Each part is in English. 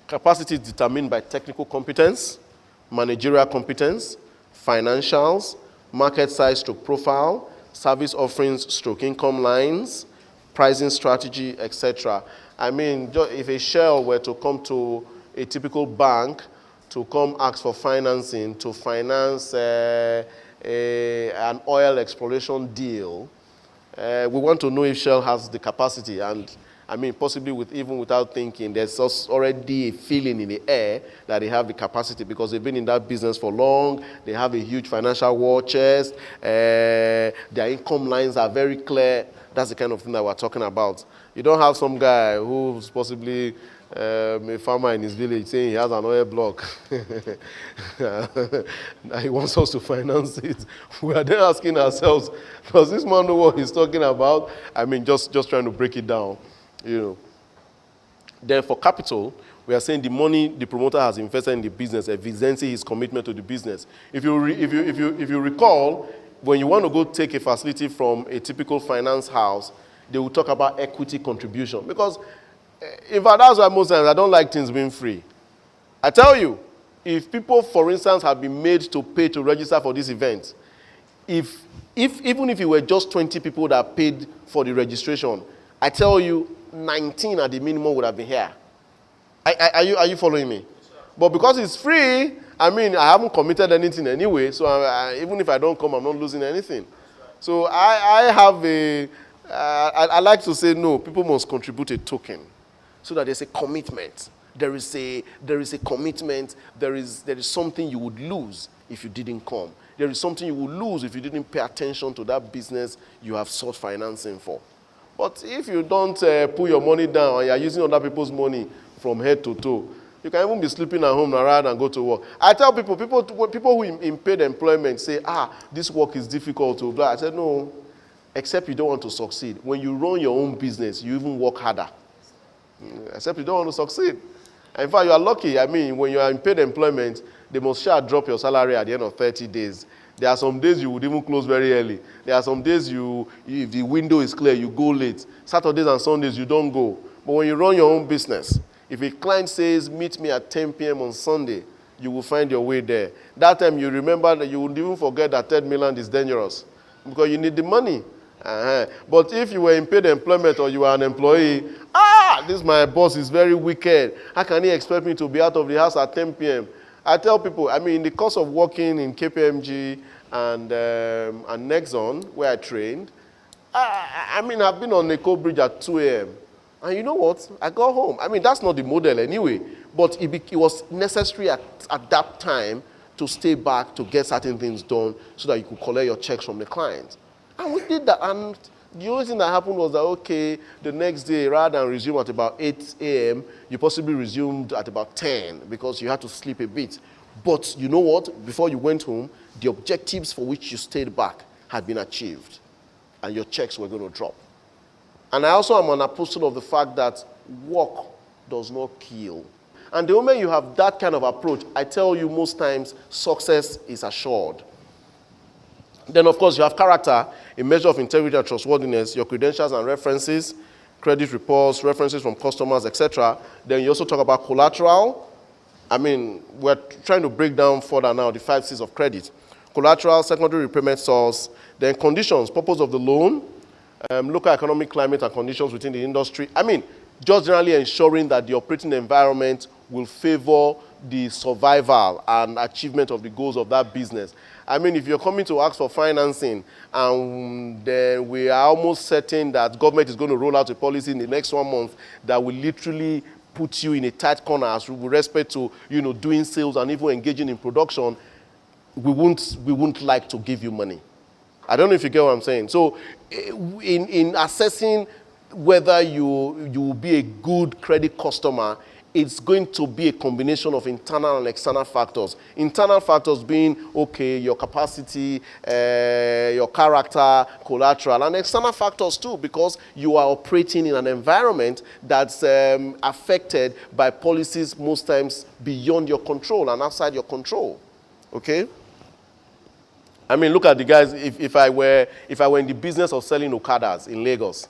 Capacity is determined by technical competence, managerial competence, financials, market size stroke profile, service offerings stroke income lines, pricing strategy, etc. I mean, if a Shell were to come to a typical bank to come ask for financing to finance an oil exploration deal, we want to know if Shell has the capacity. And I mean, possibly even without thinking, there's already a feeling in the air that they have the capacity because they've been in that business for long. They have a huge financial war chest. Their income lines are very clear. That's the kind of thing that we're talking about. You don't have some guy who's possibly a farmer in his village saying he has an oil block. He wants us to finance it. We are then asking ourselves, does this man know what he's talking about? I mean, just trying to break it down. You know. Then for capital, we are saying the money the promoter has invested in the business, evidencing his commitment to the business. If you recall, when you want to go take a facility from a typical finance house, they will talk about equity contribution. Because, in fact, that's why most times I don't like things being free. I tell you, if people, for instance, have been made to pay to register for this event, even if it were just 20 people that paid for the registration, I tell you, 19 at the minimum would have been here. Are you following me? But because it's free, I mean, I haven't committed anything anyway, so even if I don't come, I'm not losing anything. So I like to say, no, people must contribute a token so that there's a commitment. There is a commitment. There is something you would lose if you didn't come. There is something you would lose if you didn't pay attention to that business you have sought financing for. But if you don't put your money down and you're using other people's money from head to toe, you can even be sleeping at home rather than go to work. I tell people who in paid employment say, this work is difficult to blah. I said, no, except you don't want to succeed. When you run your own business, you even work harder. Except you don't want to succeed. And in fact, you are lucky. I mean, when you are in paid employment, they must drop your salary at the end of 30 days. There are some days you would even close very early. There are some days if the window is clear, you go late. Saturdays and Sundays, you don't go. But when you run your own business, if a client says, meet me at 10 p.m. on Sunday, you will find your way there. That time, you remember that you would even forget that third mainland is dangerous because you need the money. But if you were in paid employment or you are an employee, this my boss is very wicked. How can he expect me to be out of the house at 10 p.m.? I tell people, I mean, in the course of working in KPMG and Nexon, where I trained, I've been on Neko Bridge at 2 a.m. And you know what? I got home. I mean, that's not the model anyway. But it was necessary at that time to stay back to get certain things done so that you could collect your checks from the client. And we did that. And the only thing that happened was that, okay, the next day, rather than resume at about 8 a.m., you possibly resumed at about 10 because you had to sleep a bit. But you know what? Before you went home, the objectives for which you stayed back had been achieved. And your checks were going to drop. And I also am an apostle of the fact that work does not kill. And the moment you have that kind of approach, I tell you most times, success is assured. Then, of course, you have character, a measure of integrity and trustworthiness, your credentials and references, credit reports, references from customers, etc. Then you also talk about collateral. I mean, we're trying to break down further now the 5 C's of credit. Collateral, secondary repayment source, then conditions, purpose of the loan, local economic climate and conditions within the industry. I mean, just generally ensuring that the operating environment will favor the survival and achievement of the goals of that business. I mean, if you're coming to ask for financing and then we are almost certain that government is going to roll out a policy in the next 1 month that will literally put you in a tight corner as with respect to, doing sales and even engaging in production, we won't like to give you money. I don't know if you get what I'm saying. So in assessing whether you will be a good credit customer, it's going to be a combination of internal and external factors. Internal factors being, okay, your capacity, your character, collateral, and external factors too, because you are operating in an environment that's affected by policies most times beyond your control and outside your control. Okay? I mean, look at the guys. If I were in the business of selling Okadas in Lagos,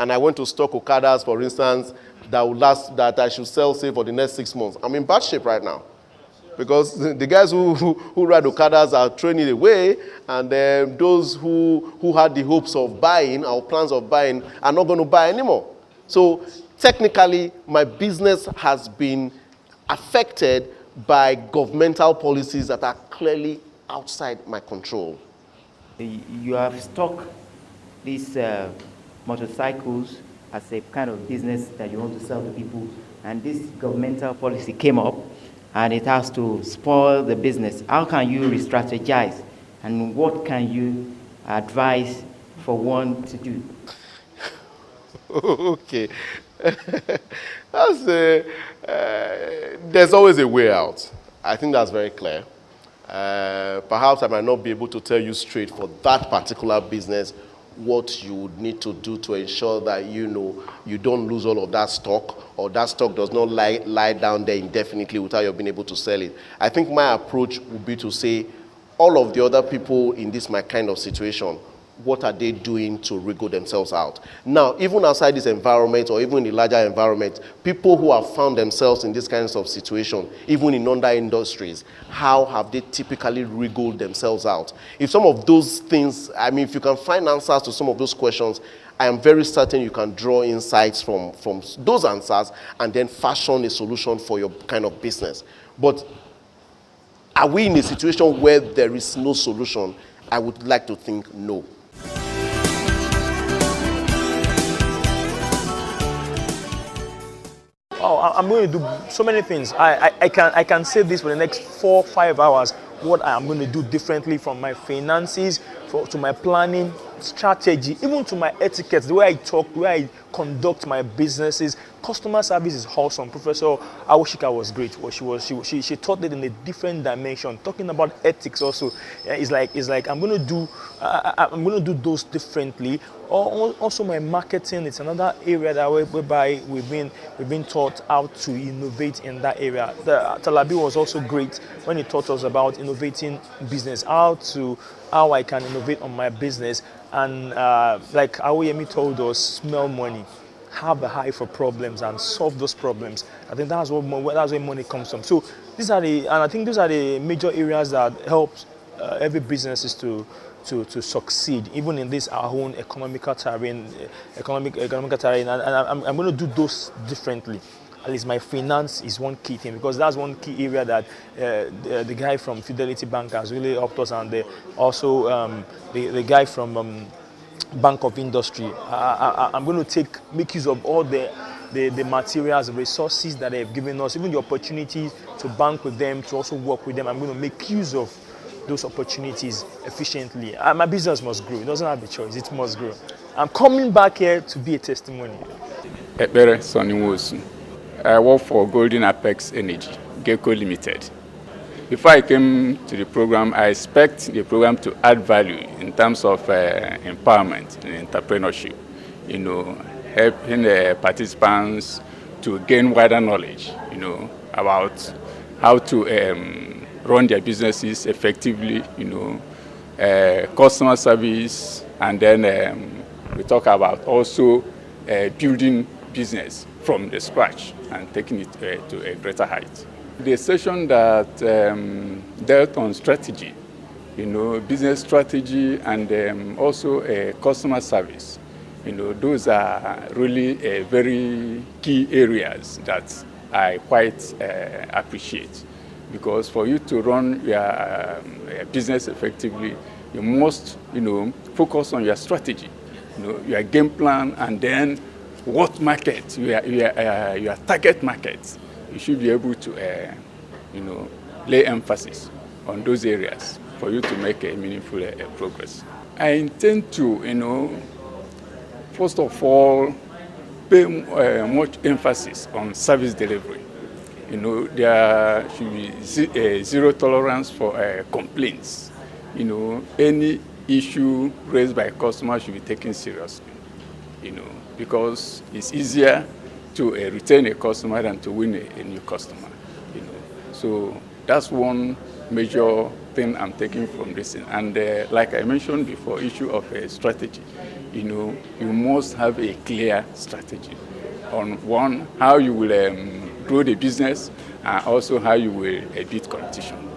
and I went to stock Okadas, for instance, that I should sell, say, for the next 6 months, I'm in bad shape right now. Because the guys who ride Okadas are training away, and those who had the hopes of buying, or plans of buying, are not going to buy anymore. So technically, my business has been affected by governmental policies that are clearly outside my control. You have stock these motorcycles as a kind of business that you want to sell to people, and this governmental policy came up, and it has to spoil the business. How can you re-strategize, and what can you advise for one to do? Okay. There's always a way out. I think that's very clear. Perhaps I might not be able to tell you straight for that particular business what you would need to do to ensure that you don't lose all of that stock, or that stock does not lie down there indefinitely without you being able to sell it. I think my approach would be to say, all of the other people in my kind of situation, what are they doing to wriggle themselves out? Now, even outside this environment, or even in the larger environment, people who have found themselves in this kinds of situation, even in other industries, how have they typically wriggled themselves out? If some of those things, if you can find answers to some of those questions, I am very certain you can draw insights from those answers and then fashion a solution for your kind of business. But are we in a situation where there is no solution? I would like to think no. Oh, I'm going to do so many things. I can say this for the next 4-5 hours, what I am going to do differently, from my finances to my planning, strategy, even to my etiquette, the way I talk, the way I conduct my businesses. Customer service is awesome. Professor Awoshika was great. She taught it in a different dimension. Talking about ethics also, it's like I'm going to do those differently. Also, my marketing, it's another area that whereby we've been taught how to innovate in that area. Talabi was also great when he taught us about innovating business, how I can innovate on my business, and like Awoyemi told us, smell money, have a eye for problems and solve those problems. I think that's where money comes from. So these are the major areas that help every businesses to succeed, even in this our own economical terrain. And I'm going to do those differently. At least my finance is one key thing, because that's one key area that the guy from Fidelity Bank has really helped us, and also the guy from Bank of Industry. I'm going to make use of all the materials, the resources that they've given us, even the opportunities to bank with them, to also work with them. I'm going to make use of those opportunities efficiently. My business must grow. It doesn't have a choice. It must grow. I'm coming back here to be a testimony. Ebere Soniwosu. I work for Golden Apex Energy, Gecko Limited. Before I came to the program, I expect the program to add value in terms of empowerment and entrepreneurship, helping the participants to gain wider knowledge, about how to run their businesses effectively, customer service, and then we talk about also building business from the scratch and taking it to a greater height. The session that dealt on strategy, business strategy, and also customer service, those are really very key areas that I quite appreciate. Because for you to run your business effectively, you must, focus on your strategy, your game plan, and then what market, your target market. You should be able to, lay emphasis on those areas for you to make a meaningful progress. I intend to, first of all, pay much emphasis on service delivery. There should be zero tolerance for complaints. Any issue raised by customers should be taken seriously. Because it's easier to retain a customer than to win a new customer. So that's one major thing I'm taking from this. And like I mentioned before, issue of a strategy. You must have a clear strategy on one, how you will grow the business, and also how you will beat competition.